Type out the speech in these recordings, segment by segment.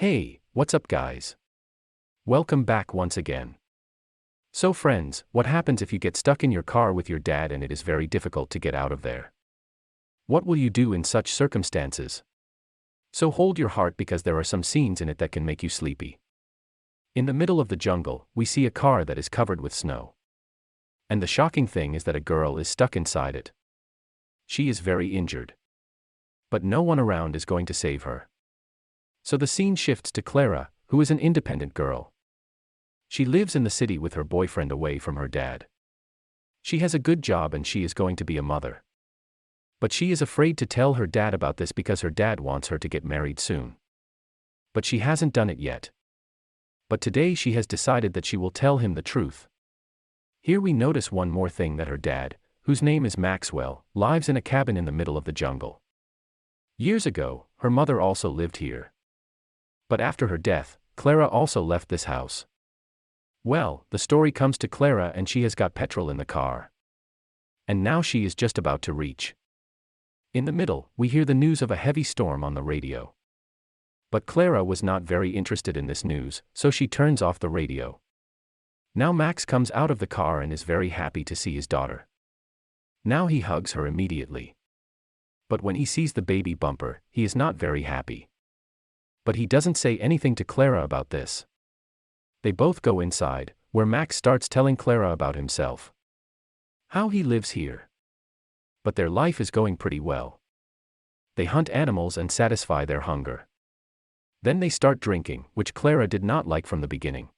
Hey, what's up guys? Welcome back once again. So friends, what happens if you get stuck in your car with your dad and it is very difficult to get out of there? What will you do in such circumstances? So hold your heart because there are some scenes in it that can make you sleepy. In the middle of the jungle, we see a car that is covered with snow. And the shocking thing is that a girl is stuck inside it. She is very injured. But no one around is going to save her. So the scene shifts to Clara, who is an independent girl. She lives in the city with her boyfriend away from her dad. She has a good job and she is going to be a mother. But she is afraid to tell her dad about this because her dad wants her to get married soon. But she hasn't done it yet. But today she has decided that she will tell him the truth. Here we notice one more thing, that her dad, whose name is Maxwell, lives in a cabin in the middle of the jungle. Years ago, her mother also lived here. But after her death, Clara also left this house. Well, the story comes to Clara and she has got petrol in the car. And now she is just about to reach. In the middle, we hear the news of a heavy storm on the radio. But Clara was not very interested in this news, so she turns off the radio. Now Max comes out of the car and is very happy to see his daughter. Now he hugs her immediately. But when he sees the baby bumper, he is not very happy. But he doesn't say anything to Clara about this. They both go inside, where Max starts telling Clara about himself. How he lives here. But their life is going pretty well. They hunt animals and satisfy their hunger. Then they start drinking, which Clara did not like from the beginning.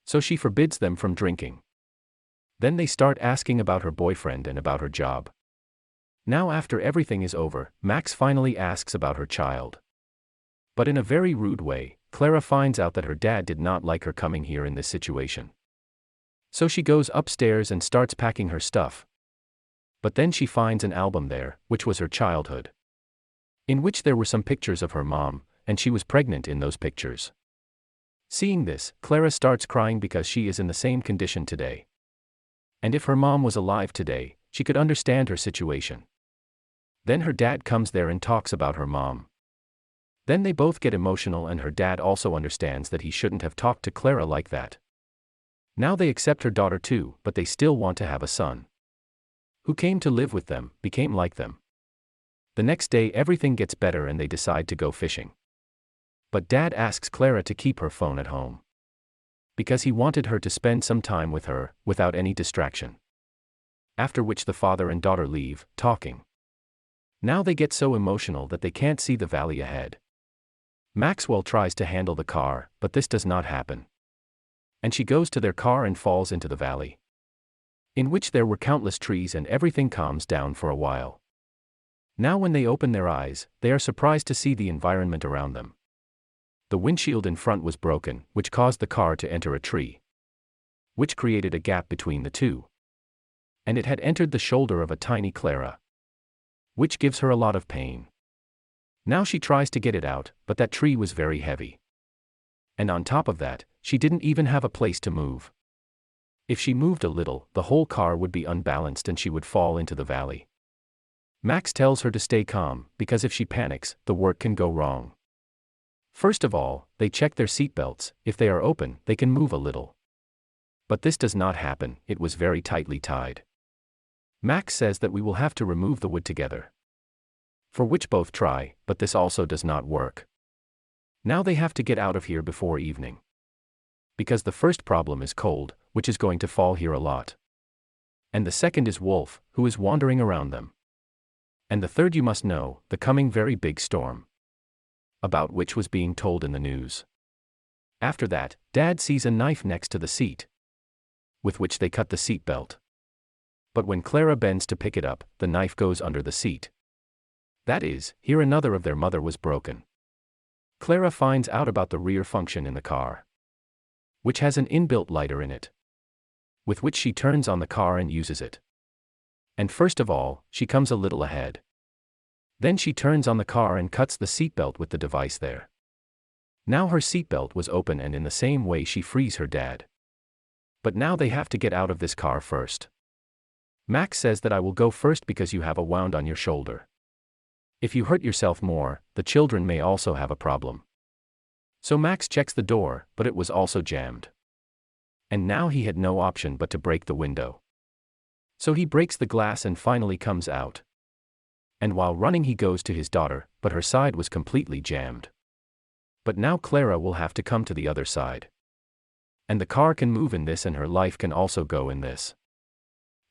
So she forbids them from drinking. Then they start asking about her boyfriend and about her job. Now after everything is over, Max finally asks about her child. But in a very rude way, Clara finds out that her dad did not like her coming here in this situation. So she goes upstairs and starts packing her stuff. But then she finds an album there, which was her childhood. In which there were some pictures of her mom, and she was pregnant in those pictures. Seeing this, Clara starts crying because she is in the same condition today. And if her mom was alive today, she could understand her situation. Then her dad comes there and talks about her mom. Then they both get emotional and her dad also understands that he shouldn't have talked to Clara like that. Now they accept her daughter too, but they still want to have a son. Who came to live with them, became like them. The next day everything gets better and they decide to go fishing. But dad asks Clara to keep her phone at home. Because he wanted her to spend some time with her, without any distraction. After which the father and daughter leave, talking. Now they get so emotional that they can't see the valley ahead. Maxwell tries to handle the car, but this does not happen. And she goes to their car and falls into the valley. In which there were countless trees and everything calms down for a while. Now when they open their eyes, they are surprised to see the environment around them. The windshield in front was broken, which caused the car to enter a tree. Which created a gap between the two. And it had entered the shoulder of a tiny Clara. Which gives her a lot of pain. Now she tries to get it out, but that tree was very heavy. And on top of that, she didn't even have a place to move. If she moved a little, the whole car would be unbalanced and she would fall into the valley. Max tells her to stay calm, because if she panics, the work can go wrong. First of all, they check their seatbelts. If they are open, they can move a little. But this does not happen, it was very tightly tied. Max says that we will have to remove the wood together. For which both try, but this also does not work. Now they have to get out of here before evening. Because the first problem is cold, which is going to fall here a lot. And the second is Wolf, who is wandering around them. And the third you must know, the coming very big storm. About which was being told in the news. After that, Dad sees a knife next to the seat. With which they cut the seat belt. But when Clara bends to pick it up, the knife goes under the seat. That is, here another of their mother was broken. Clara finds out about the rear function in the car. Which has an inbuilt lighter in it. With which she turns on the car and uses it. And first of all, she comes a little ahead. Then she turns on the car and cuts the seatbelt with the device there. Now her seatbelt was open and in the same way she frees her dad. But now they have to get out of this car first. Max says that I will go first because you have a wound on your shoulder. If you hurt yourself more, the children may also have a problem. So Max checks the door, but it was also jammed. And now he had no option but to break the window. So he breaks the glass and finally comes out. And while running he goes to his daughter, but her side was completely jammed. But now Clara will have to come to the other side. And the car can move in this and her life can also go in this.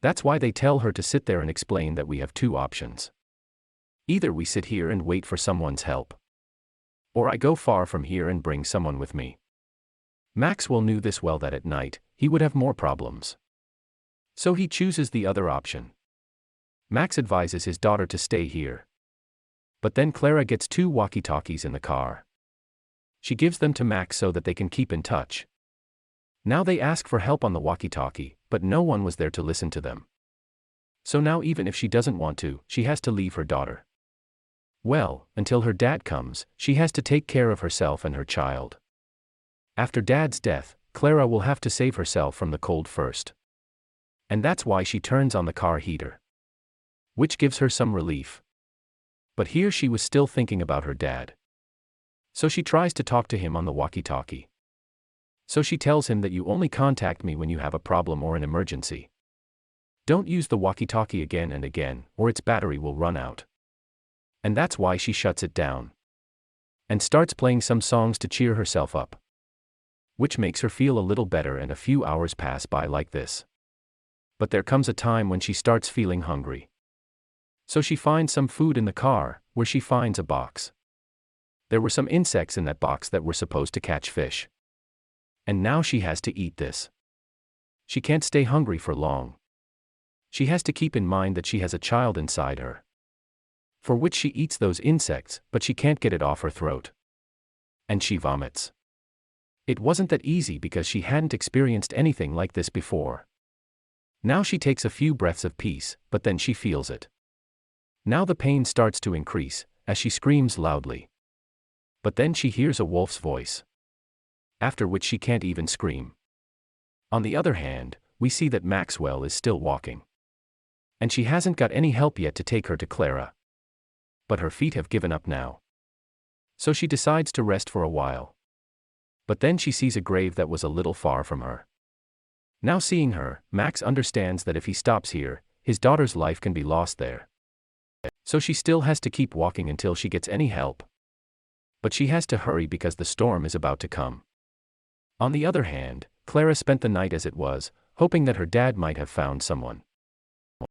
That's why they tell her to sit there and explain that we have two options. Either we sit here and wait for someone's help. Or I go far from here and bring someone with me. Maxwell knew this well, that at night, he would have more problems. So he chooses the other option. Max advises his daughter to stay here. But then Clara gets two walkie-talkies in the car. She gives them to Max so that they can keep in touch. Now they ask for help on the walkie-talkie, but no one was there to listen to them. So now even if she doesn't want to, she has to leave her daughter. Well, until her dad comes, she has to take care of herself and her child. After Dad's death, Clara will have to save herself from the cold first. And that's why she turns on the car heater, which gives her some relief. But here she was still thinking about her dad. So she tries to talk to him on the walkie-talkie. So she tells him that you only contact me when you have a problem or an emergency. Don't use the walkie-talkie again and again, or its battery will run out. And that's why she shuts it down. And starts playing some songs to cheer herself up. Which makes her feel a little better, and a few hours pass by like this. But there comes a time when she starts feeling hungry. So she finds some food in the car, where she finds a box. There were some insects in that box that were supposed to catch fish. And now she has to eat this. She can't stay hungry for long. She has to keep in mind that she has a child inside her. For which she eats those insects, but she can't get it off her throat. And she vomits. It wasn't that easy because she hadn't experienced anything like this before. Now she takes a few breaths of peace, but then she feels it. Now the pain starts to increase, as she screams loudly. But then she hears a wolf's voice. After which she can't even scream. On the other hand, we see that Maxwell is still walking. And she hasn't got any help yet to take her to Clara. But her feet have given up now. So she decides to rest for a while. But then she sees a grave that was a little far from her. Now seeing her, Max understands that if he stops here, his daughter's life can be lost there. So she still has to keep walking until she gets any help. But she has to hurry because the storm is about to come. On the other hand, Clara spent the night as it was, hoping that her dad might have found someone.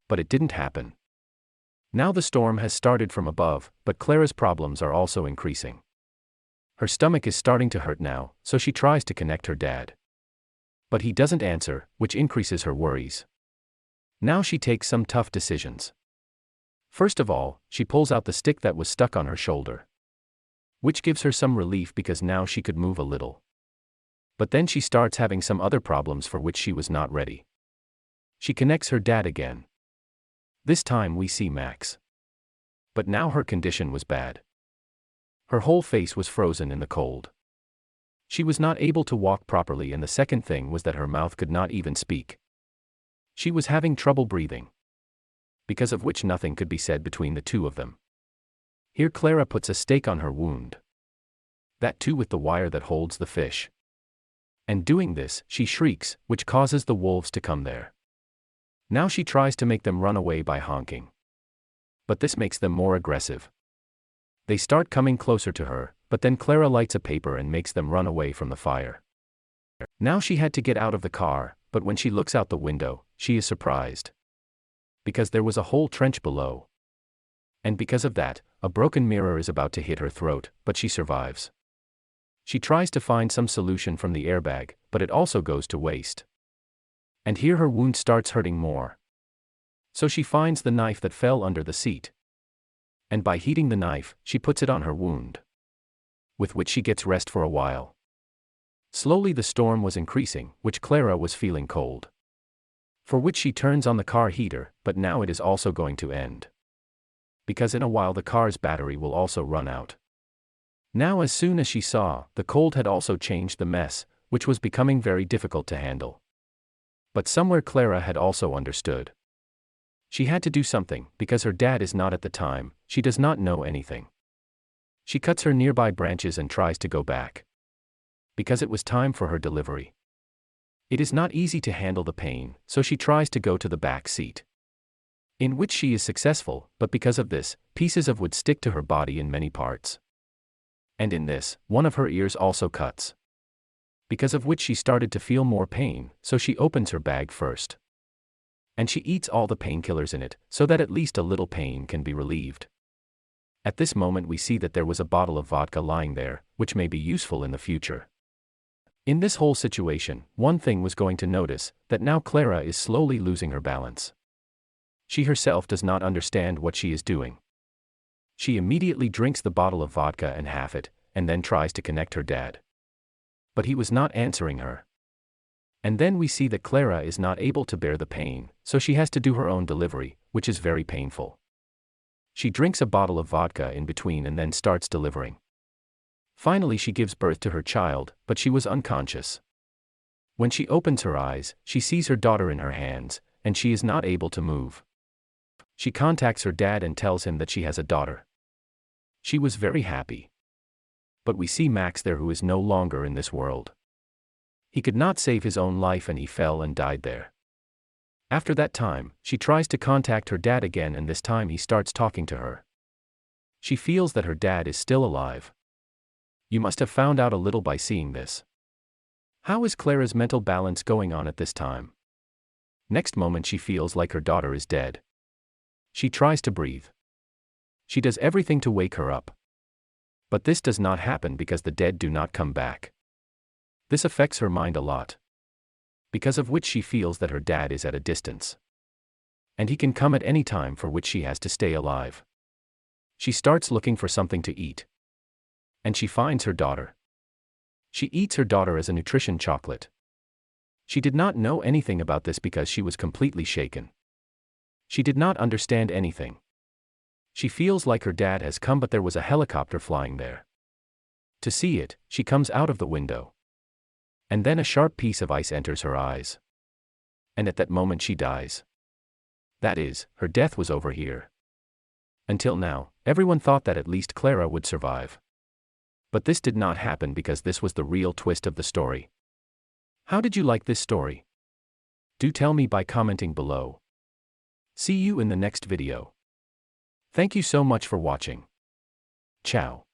But it didn't happen. Now the storm has started from above, but Clara's problems are also increasing. Her stomach is starting to hurt now, so she tries to connect her dad. But he doesn't answer, which increases her worries. Now she takes some tough decisions. First of all, she pulls out the stick that was stuck on her shoulder. Which gives her some relief because now she could move a little. But then she starts having some other problems for which she was not ready. She connects her dad again. This time we see Max. But now her condition was bad. Her whole face was frozen in the cold. She was not able to walk properly, and the second thing was that her mouth could not even speak. She was having trouble breathing. Because of which nothing could be said between the two of them. Here Clara puts a stake on her wound. That too with the wire that holds the fish. And doing this, she shrieks, which causes the wolves to come there. Now she tries to make them run away by honking. But this makes them more aggressive. They start coming closer to her, but then Clara lights a paper and makes them run away from the fire. Now she had to get out of the car, but when she looks out the window, she is surprised. Because there was a whole trench below. And because of that, a broken mirror is about to hit her throat, but she survives. She tries to find some solution from the airbag, but it also goes to waste. And here her wound starts hurting more. So she finds the knife that fell under the seat. And by heating the knife, she puts it on her wound. With which she gets rest for a while. Slowly the storm was increasing, which Clara was feeling cold. For which she turns on the car heater, but now it is also going to end. Because in a while the car's battery will also run out. Now as soon as she saw, the cold had also changed the mess, which was becoming very difficult to handle. But somewhere Clara had also understood. She had to do something, because her dad is not at the time, she does not know anything. She cuts her nearby branches and tries to go back. because it was time for her delivery. It is not easy to handle the pain, so she tries to go to the back seat, in which she is successful, but because of this, pieces of wood stick to her body in many parts. And in this, one of her ears also cuts, because of which she started to feel more pain, so she opens her bag first. And she eats all the painkillers in it, so that at least a little pain can be relieved. At this moment we see that there was a bottle of vodka lying there, which may be useful in the future. In this whole situation, one thing was going to notice, that now Clara is slowly losing her balance. She herself does not understand what she is doing. She immediately drinks the bottle of vodka and half it, and then tries to connect her dad. But he was not answering her. And then we see that Clara is not able to bear the pain, so she has to do her own delivery, which is very painful. She drinks a bottle of vodka in between and then starts delivering. Finally she gives birth to her child, but she was unconscious. When she opens her eyes, she sees her daughter in her hands, and she is not able to move. She contacts her dad and tells him that she has a daughter. She was very happy. But we see Max there, who is no longer in this world. He could not save his own life and he fell and died there. After that time, she tries to contact her dad again, and this time he starts talking to her. She feels that her dad is still alive. You must have found out a little by seeing this. How is Clara's mental balance going on at this time? Next moment she feels like her daughter is dead. She tries to breathe. She does everything to wake her up. But this does not happen because the dead do not come back. This affects her mind a lot, because of which she feels that her dad is at a distance. And he can come at any time, for which she has to stay alive. She starts looking for something to eat. And she finds her daughter. She eats her daughter as a nutrition chocolate. She did not know anything about this because she was completely shaken. She did not understand anything. She feels like her dad has come, but there was a helicopter flying there. To see it, she comes out of the window. And then a sharp piece of ice enters her eyes. And at that moment she dies. That is, her death was over here. Until now, everyone thought that at least Clara would survive. But this did not happen because this was the real twist of the story. How did you like this story? Do tell me by commenting below. See you in the next video. Thank you so much for watching. Ciao.